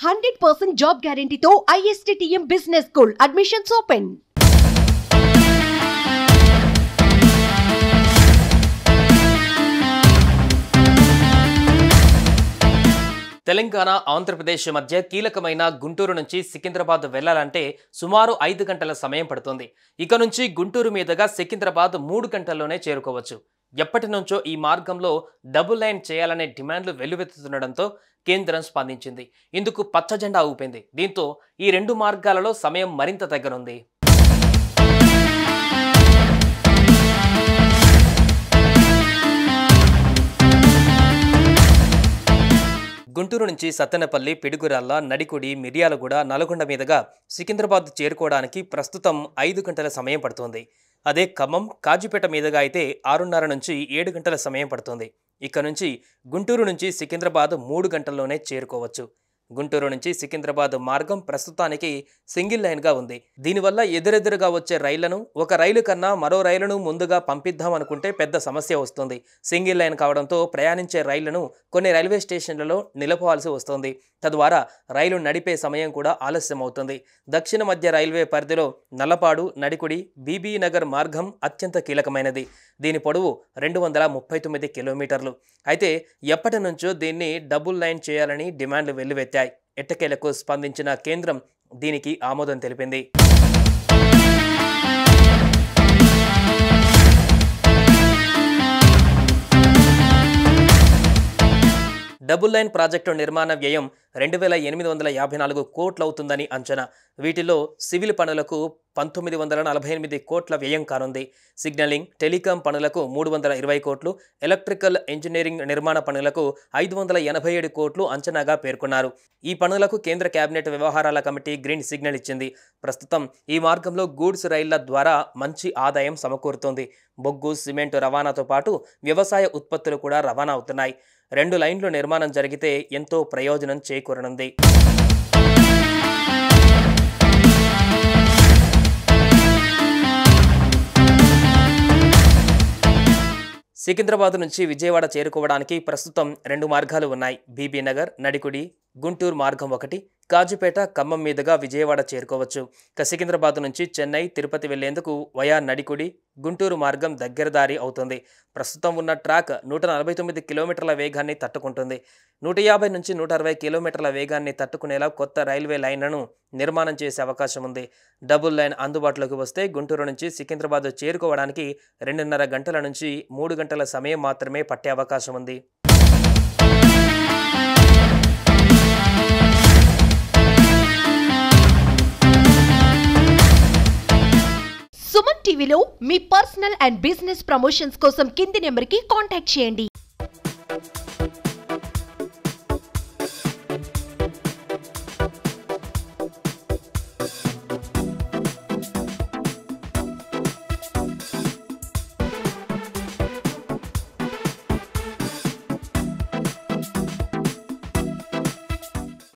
100% job గ్యారంటీతో ISTTM business school admissions open. Telangana Andhra Pradesh మధ్య కీలకమైన గుంటూరు నుంచి సికింద్రాబాద్ వెళ్లాలంటే సుమారు 5 గంటల సమయం పడుతుంది. ఇక నుంచి గుంటూరు మీదుగా సికింద్రాబాద్ 3 గంటల్లోనే చేరుకోవచ్చు. ఎప్పటి నుంచో ఈ మార్గంలో డబుల్ లైన్ చేయాలనే డిమాండ్లు వెల్లువెత్తుతుండడంతో కేంద్రం స్పందించింది. ఇందుకు పచ్చజెండా ఊపింది. దీంతో ఈ 2 మార్గాలలో సమయం మరింత దగ్గరుంది. గుంటూరు నుంచి సత్తెనపల్లి, పిడుగురాళ్ల, నడికుడి, మిర్యాలగూడ, నల్గొండ మీదుగా సికింద్రాబాద్ చేరుకోవడానికి ప్రస్తుతం 5 గంటల సమయం పడుతుంది. అదే ఖమ్మం, కాజీపేట మీదుగా అయితే 6:30 నుంచి 7 గంటల సమయం పడుతుంది. ఇక నుంచి గుంటూరు నుంచి సికింద్రాబాద్ 3 గంటల్లోనే చేరుకోవచ్చు. గుంటూరు నుంచి సికింద్రాబాద్ మార్గం ప్రస్తుతానికి సింగిల్ లైన్గా ఉంది. దీనివల్ల ఎదురెదురుగా వచ్చే రైళ్లను ఒక రైలు కన్నా మరో రైలును ముందుగా పంపిద్దాం అనుకుంటే పెద్ద సమస్య వస్తుంది. సింగిల్ లైన్ కావడంతో ప్రయాణించే రైళ్లను కొన్ని రైల్వే స్టేషన్లలో నిలుపవలసి వస్తుంది. తద్వారా రైలు నడిపే సమయం కూడా ఆలస్యం అవుతుంది. దక్షిణ మధ్య రైల్వే పరిధిలో నల్లపాడు, నడికుడి, బీబీ నగర్ మార్గం అత్యంత కీలకమైనది. దీని పొడవు 239 కిలోమీటర్లు. అయితే ఎప్పటి నుంచో దీన్ని డబుల్ లైన్ చేయాలని డిమాండ్లు వెల్లువెత్తాయి. ఎట్టకేలకు స్పందించిన కేంద్రం దీనికి ఆమోదం తెలిపింది. డబుల్ లైన్ ప్రాజెక్టు నిర్మాణ వ్యయం 2,854 కోట్లు అవుతుందని అంచనా. వీటిలో సివిల్ పనులకు 1,948 కోట్ల వ్యయం కానుంది. సిగ్నలింగ్, టెలికాం పనులకు 320 కోట్లు, ఎలక్ట్రికల్ ఇంజనీరింగ్ నిర్మాణ పనులకు 587 కోట్లు అంచనాగా పేర్కొన్నారు. ఈ పనులకు కేంద్ర కేబినెట్ వ్యవహారాల కమిటీ గ్రీన్ సిగ్నల్ ఇచ్చింది. ప్రస్తుతం ఈ మార్గంలో గూడ్స్ రైళ్ల ద్వారా మంచి ఆదాయం సమకూరుతోంది. బొగ్గు, సిమెంటు రవాణాతో పాటు వ్యవసాయ ఉత్పత్తులు కూడా రవాణా అవుతున్నాయి. 2 లైన్లు నిర్మాణం జరిగితే ఎంతో ప్రయోజనం చేకూరనుంది. సికింద్రాబాద్ నుంచి విజయవాడ చేరుకోవడానికి ప్రస్తుతం 2 మార్గాలు ఉన్నాయి. బీబీ నగర్, నడికుడి, గుంటూరు మార్గం ఒకటి. కాజీపేట, ఖమ్మం మీదుగా విజయవాడ చేరుకోవచ్చు. సికింద్రాబాద్ నుంచి చెన్నై, తిరుపతి వెళ్లేందుకు వయా నడికుడి, గుంటూరు మార్గం దగ్గర దారి అవుతుంది. ప్రస్తుతం ఉన్న ట్రాక్ 149 కిలోమీటర్ల వేగాన్ని తట్టుకుంటుంది. 150 నుంచి 160 కిలోమీటర్ల వేగాన్ని తట్టుకునేలా కొత్త రైల్వే లైన్లను నిర్మాణం చేసే అవకాశం ఉంది. డబుల్ లైన్ అందుబాటులోకి వస్తే గుంటూరు నుంచి సికింద్రాబాద్ చేరుకోవడానికి 2:30 గంటల నుంచి 3 గంటల సమయం మాత్రమే పట్టే అవకాశం ఉంది. సుమన్ టీవీలో మీ పర్సనల్ అండ్ బిజినెస్ ప్రమోషన్స్ కోసం కింది నెంబర్కి కాంటాక్ట్ చేయండి.